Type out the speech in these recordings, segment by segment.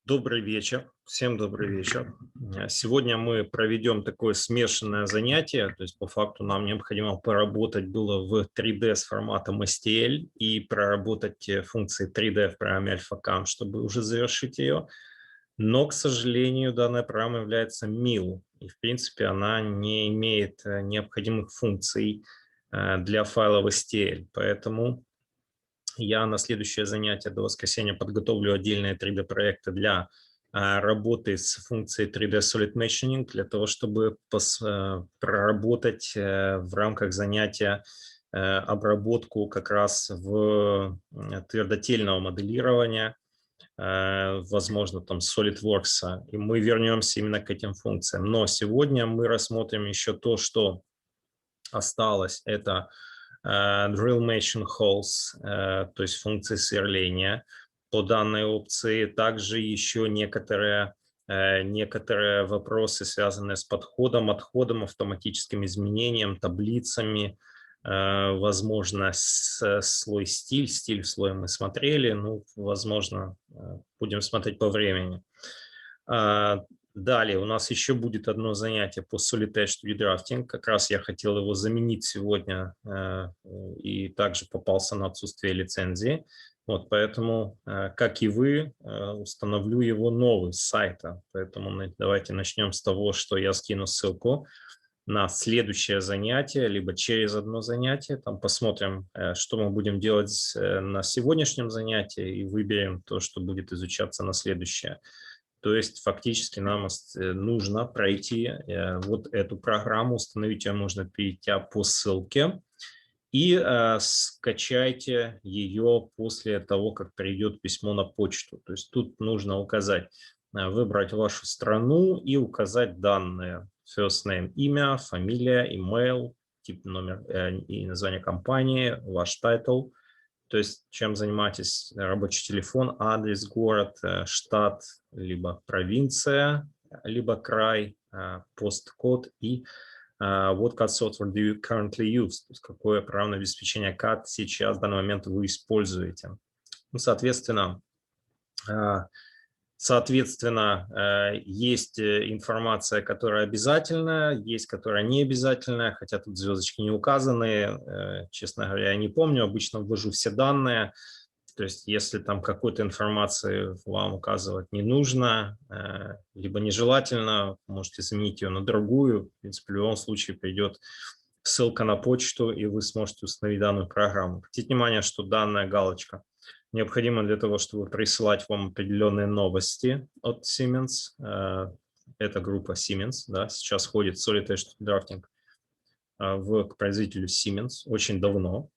Добрый вечер, всем добрый вечер. Сегодня мы проведем такое смешанное занятие, то есть по факту нам необходимо поработать было в 3D с форматом STL и проработать функции 3D в программе AlphaCam, чтобы уже завершить ее. Но, к сожалению, данная программа является MIL, и в принципе она не имеет необходимых функций для файлов STL, поэтому я на следующее занятие до воскресенья подготовлю отдельные 3D-проекты для работы с функцией 3D Solid Machining, для того, чтобы проработать в рамках занятия обработку как раз в твердотельного моделирования, возможно, там SolidWorks, и мы вернемся именно к этим функциям. Но сегодня мы рассмотрим еще то, что осталось, это drill machine holes, то есть функции сверления по данной опции. Также еще некоторые вопросы, связанные с подходом, отходом, автоматическим изменением, таблицами, возможно, слой стиль в слое мы смотрели, ну, возможно, будем смотреть по времени. Далее у нас еще будет одно занятие по Solid Edge 3D Drafting. Как раз я хотел его заменить сегодня и также попался на отсутствие лицензии. Вот, поэтому, как и вы, установлю его новый с сайта. Поэтому давайте начнем с того, что я скину ссылку на следующее занятие, либо через одно занятие. Там посмотрим, что мы будем делать на сегодняшнем занятии, и выберем то, что будет изучаться на следующее. То есть фактически нам нужно пройти вот эту программу, установить ее можно, перейдя по ссылке, и скачайте ее после того, как придет письмо на почту. То есть тут нужно указать, выбрать вашу страну и указать данные. First name, имя, фамилия, email, тип, номер и название компании, ваш title. То есть чем занимаетесь, рабочий телефон, адрес, город, штат, либо провинция, либо край, посткод и what CAD software do you currently use, то есть какое программное обеспечение CAD сейчас в данный момент вы используете. Ну, Соответственно, есть информация, которая обязательная, есть которая не обязательная, хотя тут звездочки не указаны. Честно говоря, я не помню, обычно ввожу все данные. То есть если там какой-то информации вам указывать не нужно, либо нежелательно, можете заменить ее на другую. В принципе, в любом случае придет ссылка на почту, и вы сможете установить данную программу. Обратите внимание, что данная галочка необходимо для того, чтобы присылать вам определенные новости от Siemens. Это группа Siemens, да, сейчас ходит Solid Edge Drafting к производителю Siemens очень давно.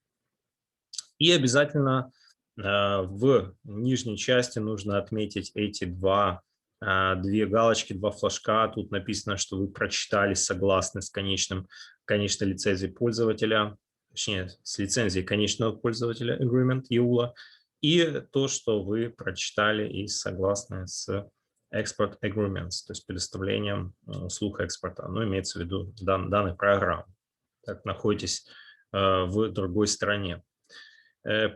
И обязательно в нижней части нужно отметить эти две галочки, два флажка. Тут написано, что вы прочитали, согласны с конечной лицензией пользователя, точнее, с лицензией конечного пользователя Agreement EULA, и то, что вы прочитали и согласны с Export Agreements, то есть предоставлением услуг экспорта. Ну, имеется в виду данной программы. Так, находитесь в другой стране.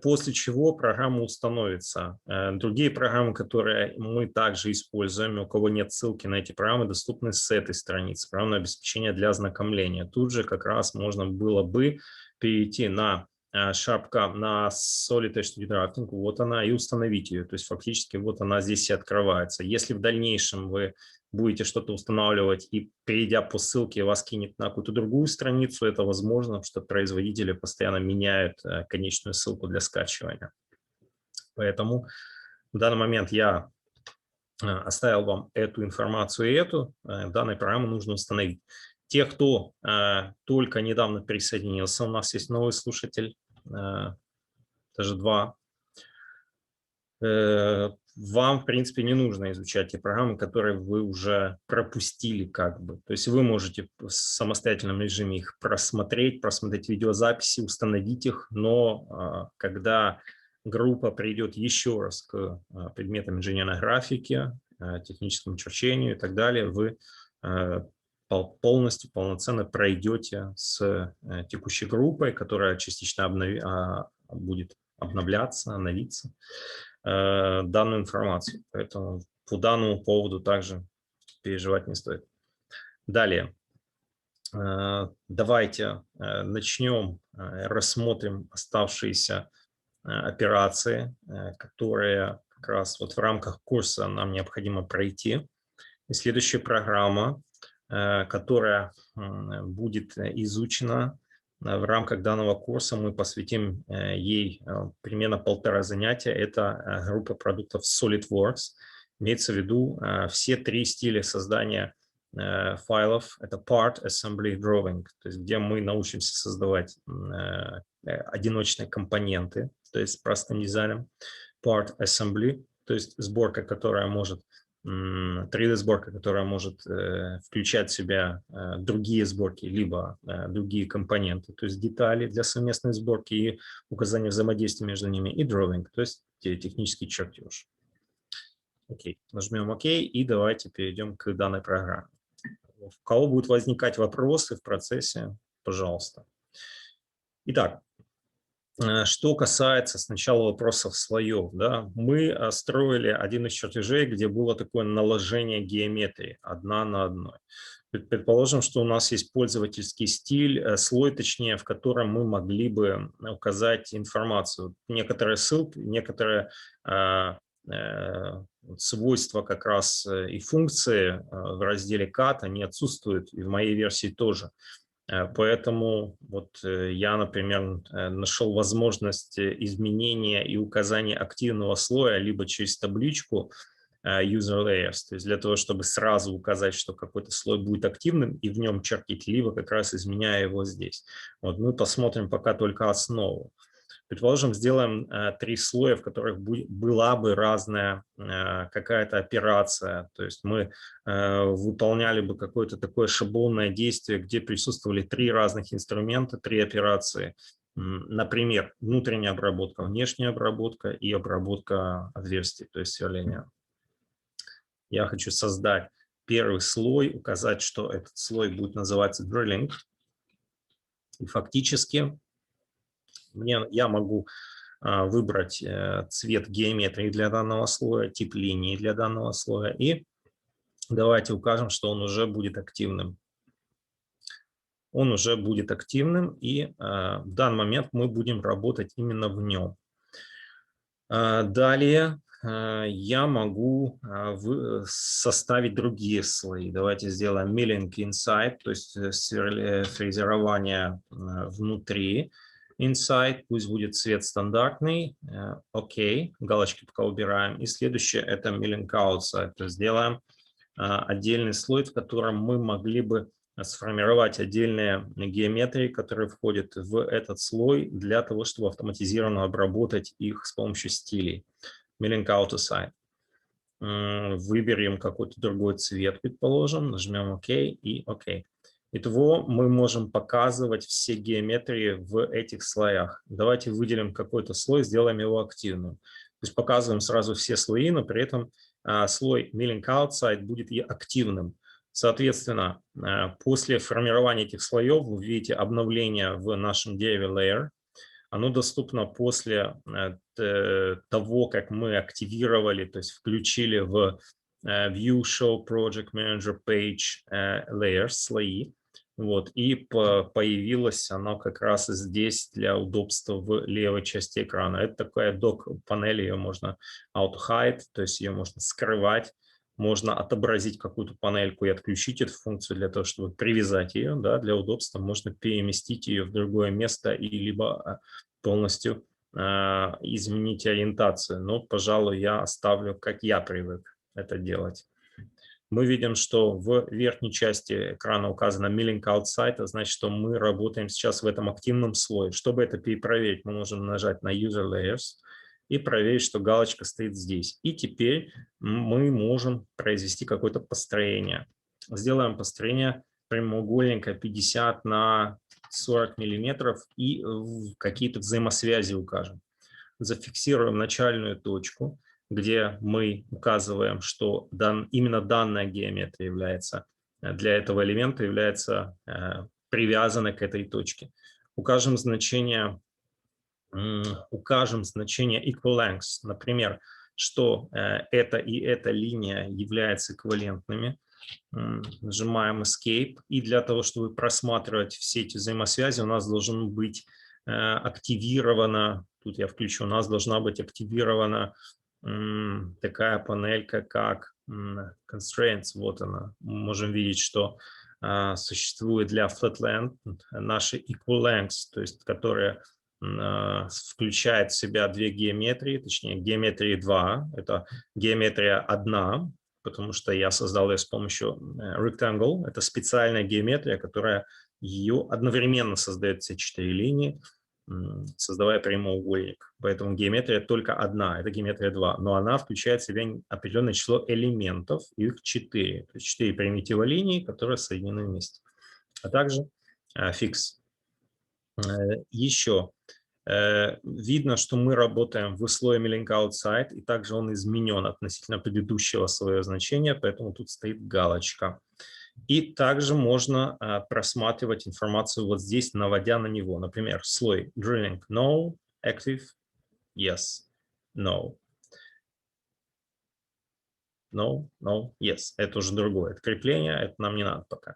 После чего программа установится. Другие программы, которые мы также используем, у кого нет ссылки на эти программы, доступны с этой страницы. Программное обеспечение для ознакомления. Тут же как раз можно было бы перейти на шапка на Solid Edge 3D Drafting, вот она, и установить ее. То есть фактически вот она здесь и открывается. Если в дальнейшем вы будете что-то устанавливать и, перейдя по ссылке, вас кинет на какую-то другую страницу, это возможно, что производители постоянно меняют конечную ссылку для скачивания. Поэтому в данный момент я оставил вам эту информацию и эту. Данную программу нужно установить. Те, кто только недавно присоединился, у нас есть новый слушатель, даже два. Вам, в принципе, не нужно изучать те программы, которые вы уже пропустили как бы. То есть вы можете в самостоятельном режиме их просмотреть видеозаписи, установить их, но когда группа придет еще раз к предметам инженерной графики, техническому черчению и так далее, вы полноценно пройдете с текущей группой, которая частично будет обновляться, обновиться, данную информацию. Поэтому по данному поводу также переживать не стоит. Далее. Давайте начнем, рассмотрим оставшиеся операции, которые как раз вот в рамках курса нам необходимо пройти. И следующая программа, которая будет изучена в рамках данного курса, мы посвятим ей примерно 1,5 занятия. Это группа продуктов SolidWorks. Имеется в виду все 3 стиля создания файлов. Это Part, Assembly, Drawing, то есть где мы научимся создавать одиночные компоненты, то есть простым дизайном. Part, Assembly, то есть сборка, которая может 3D-сборка, которая может включать в себя другие сборки, либо другие компоненты, то есть детали для совместной сборки и указания взаимодействия между ними, и drawing, то есть технический чертеж. Окей, нажмем ОК и давайте перейдем к данной программе. У кого будут возникать вопросы в процессе, пожалуйста. Итак, что касается сначала вопросов слоев, да, мы строили один из чертежей, где было такое наложение геометрии одна на одной. Предположим, что у нас есть пользовательский стиль, слой, точнее, в котором мы могли бы указать информацию. Некоторые ссылки, некоторые свойства как раз и функции в разделе CAD, они отсутствуют, и в моей версии тоже. Поэтому вот я, например, нашел возможность изменения и указания активного слоя либо через табличку User Layers, то есть для того, чтобы сразу указать, что какой-то слой будет активным и в нем чертить, либо как раз изменяя его здесь. Вот мы посмотрим пока только основу. Предположим, сделаем 3 слоя, в которых была бы разная какая-то операция. То есть мы выполняли бы какое-то такое шаблонное действие, где присутствовали 3 разных инструмента, 3 операции. Например, внутренняя обработка, внешняя обработка и обработка отверстий, то есть сверление. Я хочу создать первый слой, указать, что этот слой будет называться drilling. И фактически я могу выбрать цвет геометрии для данного слоя, тип линии для данного слоя. И давайте укажем, что он уже будет активным. Он уже будет активным, и в данный момент мы будем работать именно в нем. Далее я могу составить другие слои. Давайте сделаем milling inside, то есть фрезерование внутри. Inside, пусть будет цвет стандартный. Окей, галочки пока убираем. И следующее это milling outside, то есть сделаем отдельный слой, в котором мы могли бы сформировать отдельные геометрии, которые входят в этот слой для того, чтобы автоматизированно обработать их с помощью стилей. Milling outside. Выберем какой-то другой цвет, предположим, нажмем ОК и ОК. Итого мы можем показывать все геометрии в этих слоях. Давайте выделим какой-то слой, сделаем его активным. То есть показываем сразу все слои, но при этом слой Milling Outside будет и активным. Соответственно, после формирования этих слоев вы видите обновление в нашем дереве Layer. Оно доступно после того, как мы активировали, то есть включили в View Show Project Manager Page Layers, слои. Вот, и появилось оно как раз здесь для удобства в левой части экрана. Это такая док-панель, ее можно auto-hide, то есть ее можно скрывать. Можно отобразить какую-то панельку и отключить эту функцию для того, чтобы привязать ее, да, для удобства. Можно переместить ее в другое место и либо полностью изменить ориентацию. Но, пожалуй, я оставлю, как я привык это делать. Мы видим, что в верхней части экрана указано Milling Outside, это значит, что мы работаем сейчас в этом активном слое. Чтобы это перепроверить, мы можем нажать на User Layers и проверить, что галочка стоит здесь. И теперь мы можем произвести какое-то построение. Сделаем построение прямоугольника 50 на 40 миллиметров и какие-то взаимосвязи укажем. Зафиксируем начальную точку, где мы указываем, что именно данная геометрия является для этого элемента является привязанной к этой точке. Укажем значение equal length. Например, что эта и эта линия являются эквивалентными. Нажимаем Escape. И для того, чтобы просматривать все эти взаимосвязи, у нас должен быть активирована, тут я включу, у нас должна быть активирована такая панелька, как Constraints. Вот она. Мы можем видеть, что существует для Flatland наши Equal Lengths, то есть которые включает в себя две геометрии, точнее геометрии 2, это геометрия 1, потому что я создал ее с помощью Rectangle, это специальная геометрия, которая ее одновременно создает все 4 линии, создавая прямоугольник. Поэтому геометрия только одна, это геометрия 2, но она включает в себя определенное число элементов, их 4, то есть 4 примитива линий, которые соединены вместе, а также фикс. Еще видно, что мы работаем в слое Milling Outside, и также он изменен относительно предыдущего своего значения, поэтому тут стоит галочка. И также можно просматривать информацию вот здесь, наводя на него. Например, слой Drilling No, Active Yes, No. No, No, Yes. Это уже другое. Это крепление, это нам не надо пока.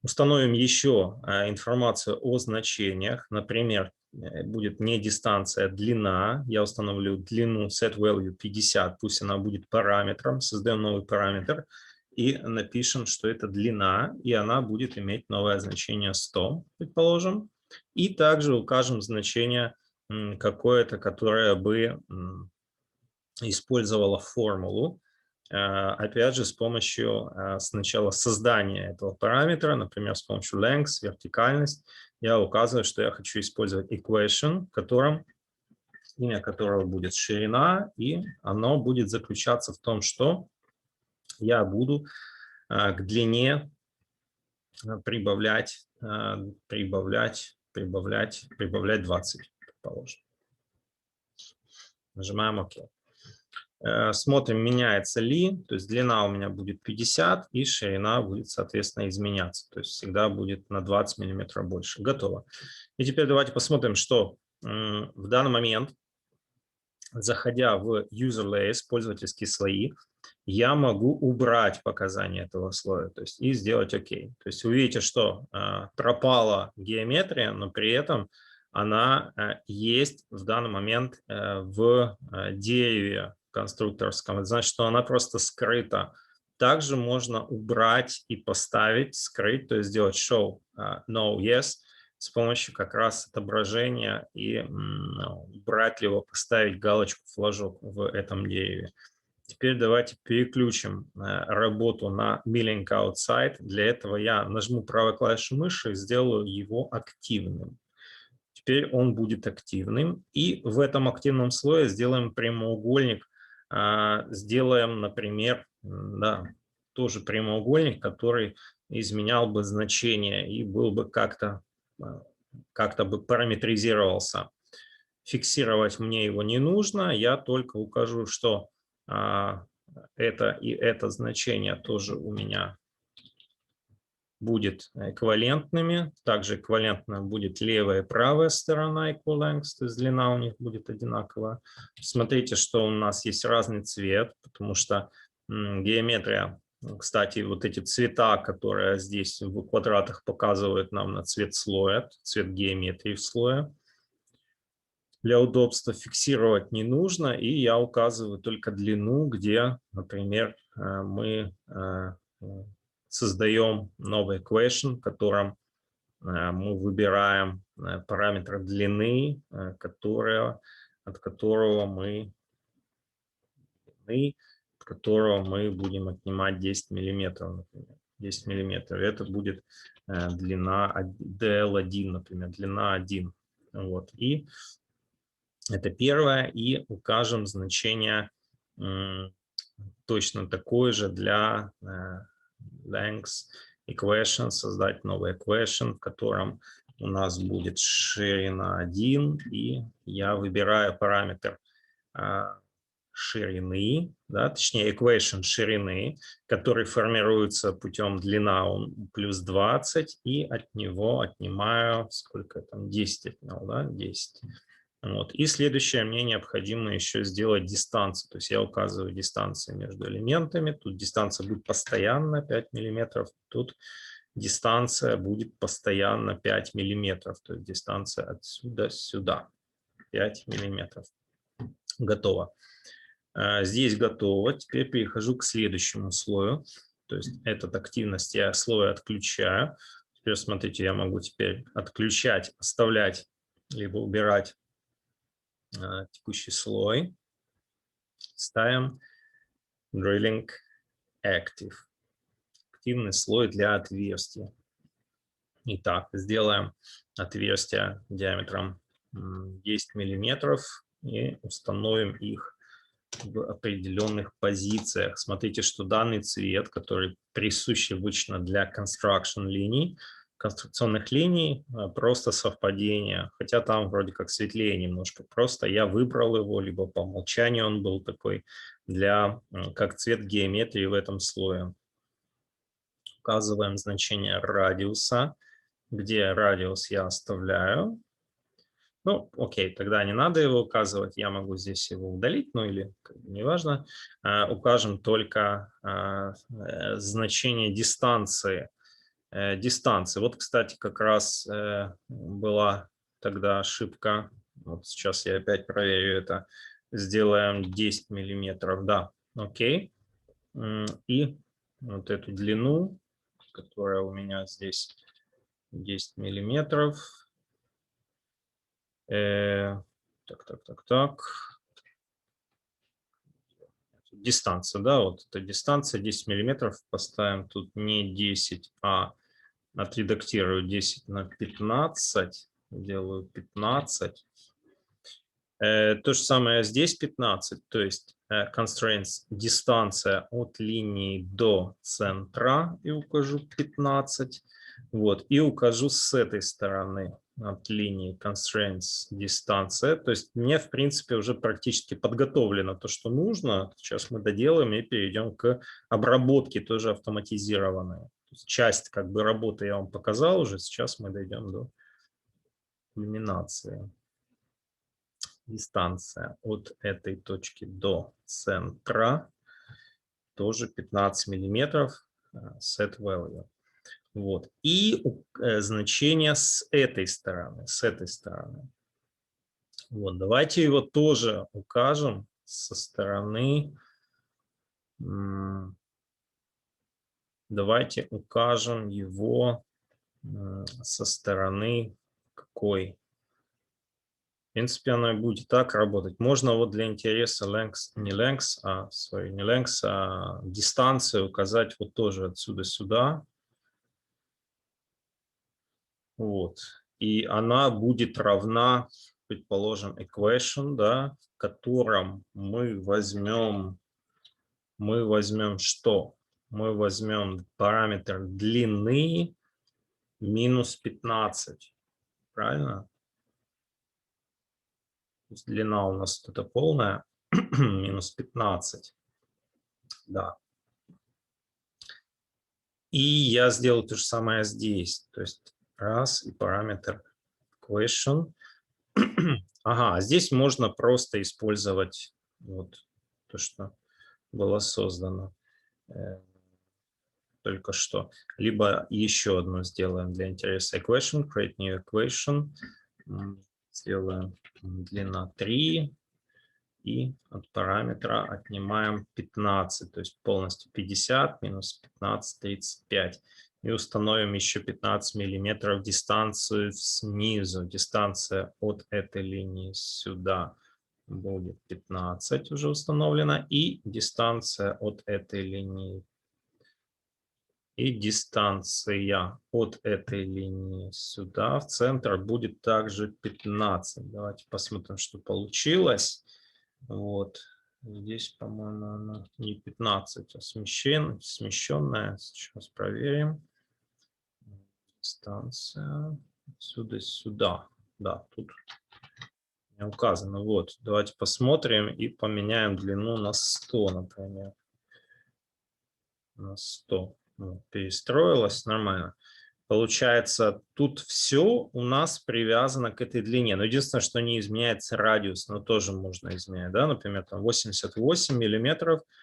Установим еще информацию о значениях. Например, будет не дистанция, а длина. Я установлю длину setValue 50, пусть она будет параметром. Создаем новый параметр и напишем, что это длина, и она будет иметь новое значение 100, предположим. И также укажем значение какое-то, которое бы использовало формулу. Опять же, с помощью сначала создания этого параметра, например, с помощью length, вертикальность, я указываю, что я хочу использовать equation, имя которого будет ширина, и оно будет заключаться в том, что я буду к длине прибавлять 20, предположим. Нажимаем ОК. Смотрим, меняется ли, то есть длина у меня будет 50, и ширина будет, соответственно, изменяться. То есть всегда будет на 20 мм больше. Готово. И теперь давайте посмотрим, что в данный момент, заходя в User Layers, пользовательские слои, я могу убрать показания этого слоя, то есть и сделать ОК. То есть вы видите, что пропала геометрия, но при этом она есть в данный момент в дереве конструкторском. Это значит, что она просто скрыта. Также можно убрать и поставить, скрыть, то есть сделать show no, yes, с помощью как раз отображения и убрать либо поставить галочку, флажок в этом дереве. Теперь давайте переключим работу на Milling Outside. Для этого я нажму правой клавишей мыши и сделаю его активным. Теперь он будет активным. И в этом активном слое сделаем прямоугольник. Сделаем, например, тоже прямоугольник, который изменял бы значение и был бы как-то бы параметризировался. Фиксировать мне его не нужно. Я только укажу, что это и это значение тоже у меня будет эквивалентными. Также эквивалентно будет левая и правая сторона equal length, то есть длина у них будет одинаковая. Смотрите, что у нас есть разный цвет, потому что геометрия, кстати, вот эти цвета, которые здесь в квадратах показывают нам на цвет слоя, цвет геометрии в слое. Для удобства фиксировать не нужно, и я указываю только длину, где, например, мы создаем новый equation, в котором мы выбираем параметр длины, от которого мы будем отнимать 10 миллиметров, например. 10 миллиметров. Это будет длина DL1, например, длина 1. Вот. И это первое. И укажем значение точно такое же для length equation, создать новый equation, в котором у нас будет ширина 1, и я выбираю параметр ширины, точнее equation ширины, который формируется путем длина он плюс 20, и от него отнимаю, сколько там, 10 отнял, 10. Вот. И следующее, мне необходимо еще сделать дистанцию. То есть я указываю дистанцию между элементами. Тут дистанция будет постоянно 5 миллиметров. Тут дистанция будет постоянно 5 миллиметров. То есть дистанция отсюда сюда 5 миллиметров. Готово. Здесь готово. Теперь перехожу к следующему слою. То есть этот активность я слой отключаю. Теперь смотрите, я могу теперь отключать, оставлять, либо убирать текущий слой. Ставим Drilling Active. Активный слой для отверстия. Итак, сделаем отверстия диаметром 10 миллиметров и установим их в определенных позициях. Смотрите, что данный цвет, который присущ обычно для construction линий, конструкционных линий, просто совпадение, хотя там вроде как светлее немножко, просто я выбрал его, либо по умолчанию он был такой, как цвет геометрии в этом слое. Указываем значение радиуса, где радиус я оставляю. Ну, окей, тогда не надо его указывать, я могу здесь его удалить, ну или неважно. Укажем только значение дистанции. Вот, кстати, как раз была тогда ошибка. Вот сейчас я опять проверю это. Сделаем 10 миллиметров, да, окей. И вот эту длину, которая у меня здесь 10 миллиметров. Так. Дистанция, да, вот эта дистанция 10 миллиметров. Поставим тут не 10, а отредактирую 10 на 15. Делаю 15. То же самое здесь 15, то есть constraints дистанция от линии до центра и укажу 15. Вот, и укажу с этой стороны от линии constraints дистанция. То есть мне, в принципе, уже практически подготовлено то, что нужно. Сейчас мы доделаем и перейдем к обработке, тоже автоматизированной. Часть как бы работы я вам показал уже, сейчас мы дойдем до кульминации. Дистанция от этой точки до центра тоже 15 миллиметров set value. Вот. И значение с этой стороны. Вот. Давайте его тоже укажем со стороны. Давайте укажем его со стороны какой? В принципе, оно будет так работать. Можно вот для интереса не length, а дистанцию указать вот тоже отсюда сюда. Вот. И она будет равна, предположим, equation, да, в котором мы возьмем что? Мы возьмем параметр длины минус 15. Правильно? То есть длина у нас это полная, минус 15. Да. И я сделаю то же самое здесь. То есть раз и параметр question. Ага, здесь можно просто использовать вот то, что было создано только что. Либо еще одну сделаем для интереса equation, create new equation. Сделаем длина 3. И от параметра отнимаем 15, то есть полностью 50 минус 15, 35. И установим еще 15 миллиметров дистанцию снизу. Дистанция от этой линии сюда будет 15 уже установлена. И дистанция от этой линии. И дистанция от этой линии сюда в центр будет также 15. Давайте посмотрим, что получилось. Вот здесь, по-моему, она не 15, а смещенная. Сейчас проверим. Дистанция отсюда сюда. Да, тут не указано. Вот, давайте посмотрим и поменяем длину на 100, например. На 100. Ну, перестроилась нормально. Получается, тут все у нас привязано к этой длине. Но единственное, что не изменяется радиус, но тоже можно изменять, да, например, там 88 миллиметров